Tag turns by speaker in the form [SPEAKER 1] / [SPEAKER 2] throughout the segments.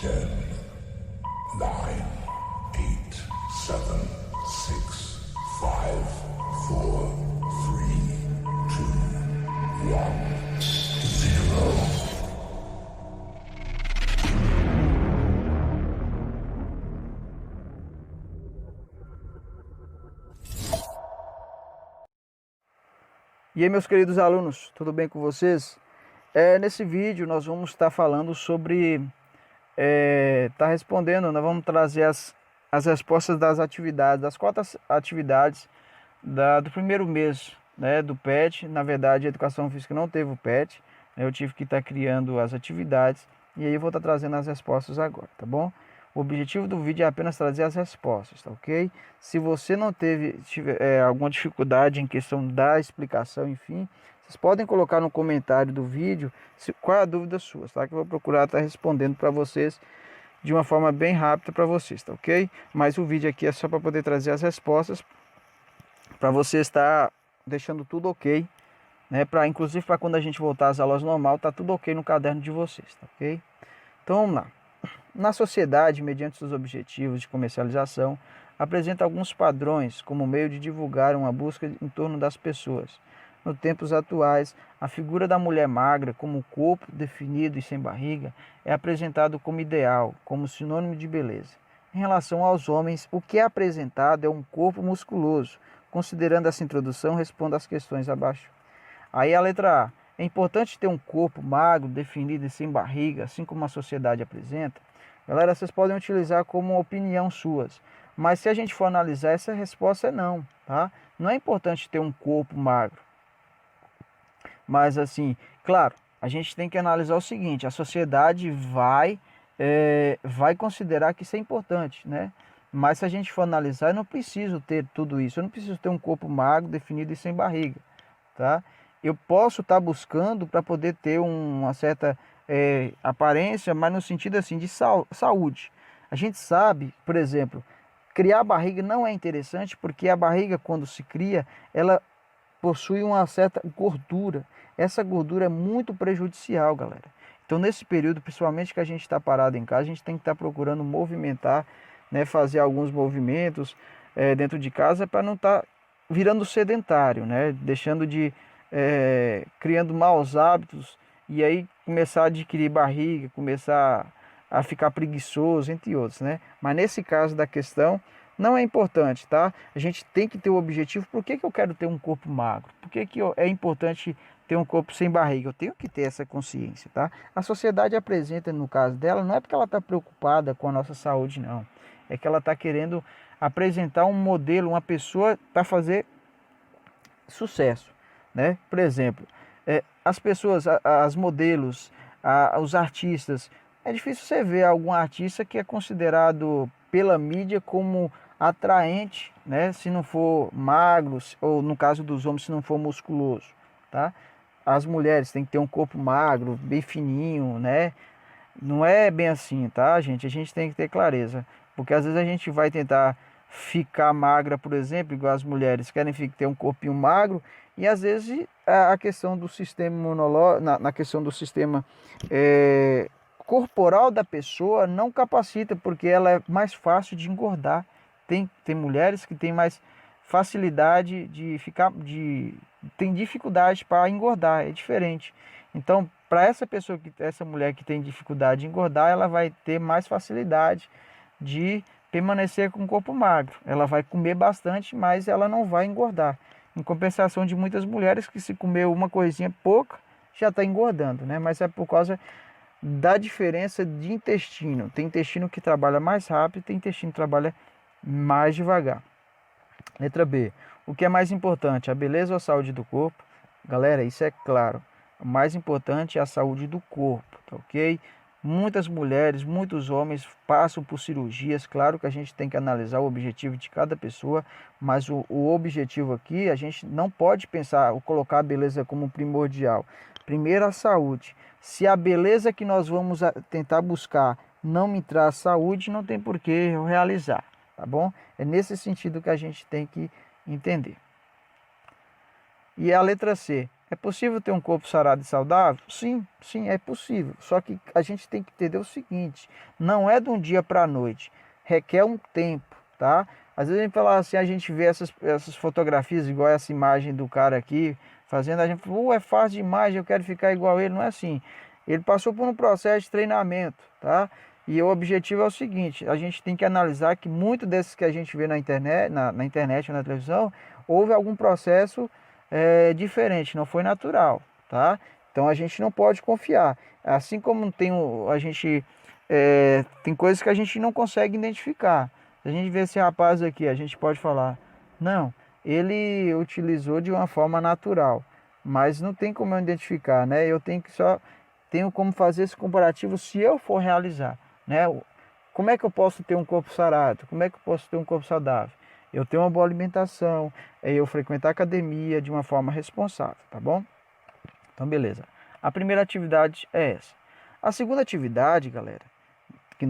[SPEAKER 1] 10, 9, 8, 7, 6, 5, 4, 3, 2, 1, 0.
[SPEAKER 2] E aí, meus queridos alunos, tudo bem com vocês? Nesse vídeo nós vamos estar falando sobre, nós vamos trazer as respostas das atividades, das 4 atividades do primeiro mês, né, do PET. Na verdade, a Educação Física não teve o PET, né, eu tive que estar criando as atividades e aí eu vou estar trazendo as respostas agora, tá bom? O objetivo do vídeo é apenas trazer as respostas, tá ok? Se você não tiver alguma dificuldade em questão da explicação, enfim, vocês podem colocar no comentário do vídeo qual é a dúvida sua, tá? Que eu vou procurar estar respondendo para vocês de uma forma bem rápida para vocês, tá ok? Mas o vídeo aqui é só para poder trazer as respostas, para você estar deixando tudo ok, né? Inclusive para quando a gente voltar às aulas normal, tá tudo ok no caderno de vocês, tá ok? Então vamos lá. Na sociedade, mediante seus objetivos de comercialização, apresenta alguns padrões como meio de divulgar uma busca em torno das pessoas. Nos tempos atuais, a figura da mulher magra, como corpo definido e sem barriga, é apresentado como ideal, como sinônimo de beleza. Em relação aos homens, o que é apresentado é um corpo musculoso. Considerando essa introdução, respondo às questões abaixo. Aí a letra A. É importante ter um corpo magro, definido e sem barriga, assim como a sociedade apresenta? Galera, vocês podem utilizar como opinião suas. Mas se a gente for analisar, essa resposta é não, tá? Não é importante ter um corpo magro. Mas assim, claro, a gente tem que analisar o seguinte, a sociedade vai considerar que isso é importante, né? Mas se a gente for analisar, eu não preciso ter tudo isso. Eu não preciso ter um corpo magro, definido e sem barriga, tá? Eu posso estar buscando para poder ter uma certa aparência, mas no sentido assim de saúde. A gente sabe, por exemplo, criar barriga não é interessante porque a barriga, quando se cria, ela possui uma certa gordura. Essa gordura é muito prejudicial, galera. Então, nesse período, principalmente que a gente está parado em casa, a gente tem que estar procurando movimentar, né, fazer alguns movimentos dentro de casa para não estar virando sedentário, né, deixando de criando maus hábitos e aí começar a adquirir barriga, começar a ficar preguiçoso, entre outros, né? Mas nesse caso da questão, não é importante, tá? A gente tem que ter o objetivo. Por que eu quero ter um corpo magro? Por que é importante ter um corpo sem barriga? Eu tenho que ter essa consciência, tá? A sociedade apresenta, no caso dela, não é porque ela está preocupada com a nossa saúde, não. É que ela está querendo apresentar um modelo, uma pessoa para fazer sucesso, né? Por exemplo, as pessoas, as modelos, os artistas. É difícil você ver algum artista que é considerado pela mídia como atraente, né? Se não for magro, ou no caso dos homens, se não for musculoso, tá? As mulheres têm que ter um corpo magro, bem fininho, né? Não é bem assim, tá, gente? A gente tem que ter clareza, porque às vezes a gente vai tentar ficar magra, por exemplo, igual as mulheres querem ter um corpinho magro, e às vezes a questão do sistema imunológico, na questão do sistema corporal da pessoa não capacita, porque ela é mais fácil de engordar. Tem mulheres que têm mais facilidade tem dificuldade para engordar, é diferente. Então, para essa mulher que tem dificuldade de engordar, ela vai ter mais facilidade de permanecer com o corpo magro. Ela vai comer bastante, mas ela não vai engordar. Em compensação de muitas mulheres que se comer uma coisinha pouca, já está engordando, né? Mas é por causa da diferença de intestino. Tem intestino que trabalha mais rápido, tem intestino que trabalha mais devagar. Letra B. O que é mais importante, a beleza ou a saúde do corpo? Galera, isso é claro. O mais importante é a saúde do corpo, tá ok? Muitas mulheres, muitos homens passam por cirurgias. Claro que a gente tem que analisar o objetivo de cada pessoa, mas o objetivo aqui, a gente não pode pensar ou colocar a beleza como primordial. Primeiro a saúde. Se a beleza que nós vamos tentar buscar não me traz saúde, não tem por que eu realizar, tá bom? É nesse sentido que a gente tem que entender. E a letra C. É possível ter um corpo sarado e saudável? Sim, sim, é possível. Só que a gente tem que entender o seguinte, não é de um dia para a noite, requer um tempo, tá? Às vezes a gente fala assim, a gente vê essas fotografias, igual essa imagem do cara aqui, fazendo, a gente fala, é fácil demais, eu quero ficar igual ele. Não é assim. Ele passou por um processo de treinamento, tá? E o objetivo é o seguinte, a gente tem que analisar que muito desses que a gente vê na internet, na internet ou na televisão, houve algum processo diferente, não foi natural, tá? Então a gente não pode confiar. Assim como a gente tem coisas que a gente não consegue identificar. Se a gente vê esse rapaz aqui, a gente pode falar, não, ele utilizou de uma forma natural, mas não tem como eu identificar, né? Eu tenho como fazer esse comparativo se eu for realizar, né? Como é que eu posso ter um corpo sarado? Como é que eu posso ter um corpo saudável? Eu tenho uma boa alimentação, eu frequentar a academia de uma forma responsável, tá bom? Então, beleza. A primeira atividade é essa. A segunda atividade, galera, que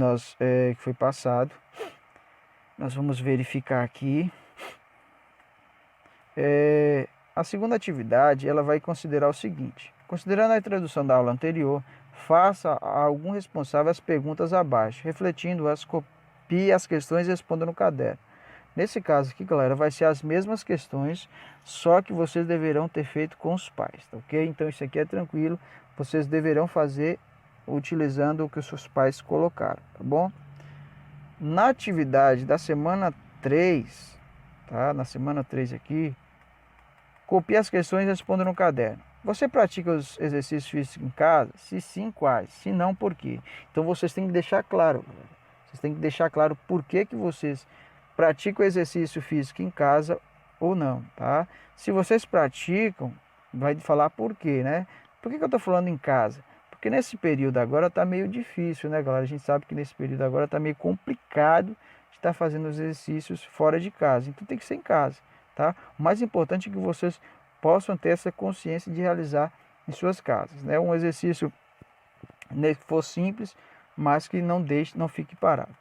[SPEAKER 2] foi passado, nós vamos verificar aqui. A segunda atividade, ela vai considerar o seguinte. Considerando a introdução da aula anterior, faça a algum responsável as perguntas abaixo, refletindo-as, copie as questões e responda no caderno. Nesse caso aqui, galera, vai ser as mesmas questões, só que vocês deverão ter feito com os pais, tá ok? Então isso aqui é tranquilo, vocês deverão fazer utilizando o que os seus pais colocaram, tá bom? Na atividade da semana 3, tá? Na semana 3 aqui, copie as questões e responda no caderno. Você pratica os exercícios físicos em casa? Se sim, quais? Se não, por quê? Então vocês têm que deixar claro, galera. Vocês têm que deixar claro por que vocês praticam o exercício físico em casa ou não, tá? Se vocês praticam, vai falar por quê, né? Por que eu estou falando em casa? Porque nesse período agora está meio difícil, né, galera? A gente sabe que nesse período agora está meio complicado de estar fazendo os exercícios fora de casa. Então tem que ser em casa, tá? O mais importante é que vocês possam ter essa consciência de realizar em suas casas, né? Um exercício que for simples, mas que não fique parado.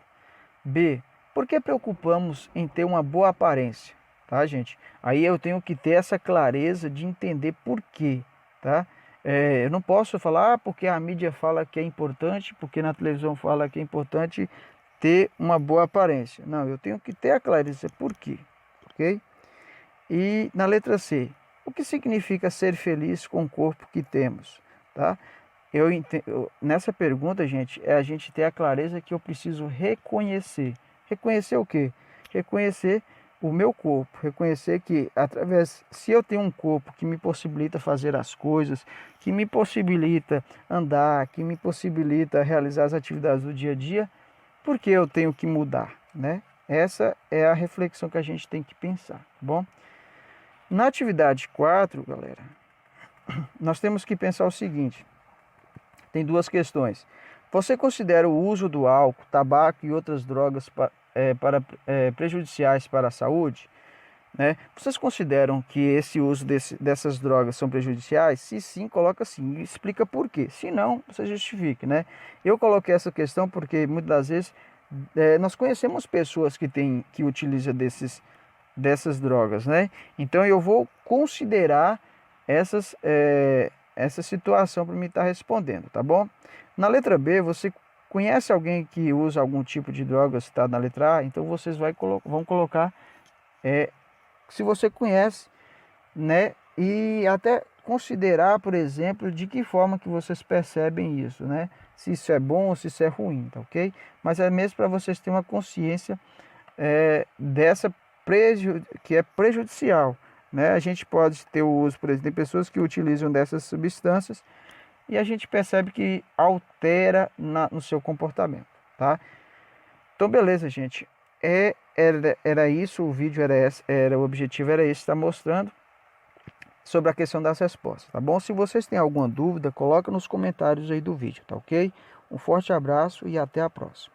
[SPEAKER 2] B. Por que preocupamos em ter uma boa aparência? Tá, gente? Aí eu tenho que ter essa clareza de entender por quê, tá? Eu não posso falar porque a mídia fala que é importante, porque na televisão fala que é importante ter uma boa aparência. Não, eu tenho que ter a clareza por quê, ok? E na letra C, o que significa ser feliz com o corpo que temos, tá? Nessa pergunta, gente, é a gente ter a clareza que eu preciso reconhecer. Reconhecer o quê? Reconhecer o meu corpo, reconhecer que se eu tenho um corpo que me possibilita fazer as coisas, que me possibilita andar, que me possibilita realizar as atividades do dia a dia, por que eu tenho que mudar, né? Essa é a reflexão que a gente tem que pensar, tá bom? Na atividade 4, galera, nós temos que pensar o seguinte, tem duas questões. Você considera o uso do álcool, tabaco e outras drogas prejudiciais para a saúde? Né? Vocês consideram que esse uso dessas drogas são prejudiciais? Se sim, coloca sim e explica por quê. Se não, você justifique, né? Eu coloquei essa questão porque muitas das vezes nós conhecemos pessoas que utilizam dessas drogas, né? Então eu vou considerar essa situação para me estar respondendo, tá bom? Na letra B, você conhece alguém que usa algum tipo de droga citado na letra A? Então vocês vão colocar se você conhece, né? E até considerar, por exemplo, de que forma que vocês percebem isso, né? Se isso é bom ou se isso é ruim, tá ok? Mas é mesmo para vocês terem uma consciência que é prejudicial, né? A gente pode ter o uso, por exemplo, tem pessoas que utilizam dessas substâncias e a gente percebe que altera no seu comportamento, tá? Então, beleza, gente. Era isso, o vídeo o objetivo era esse, estar mostrando sobre a questão das respostas, tá bom? Se vocês têm alguma dúvida, coloca nos comentários aí do vídeo, tá ok? Um forte abraço e até a próxima.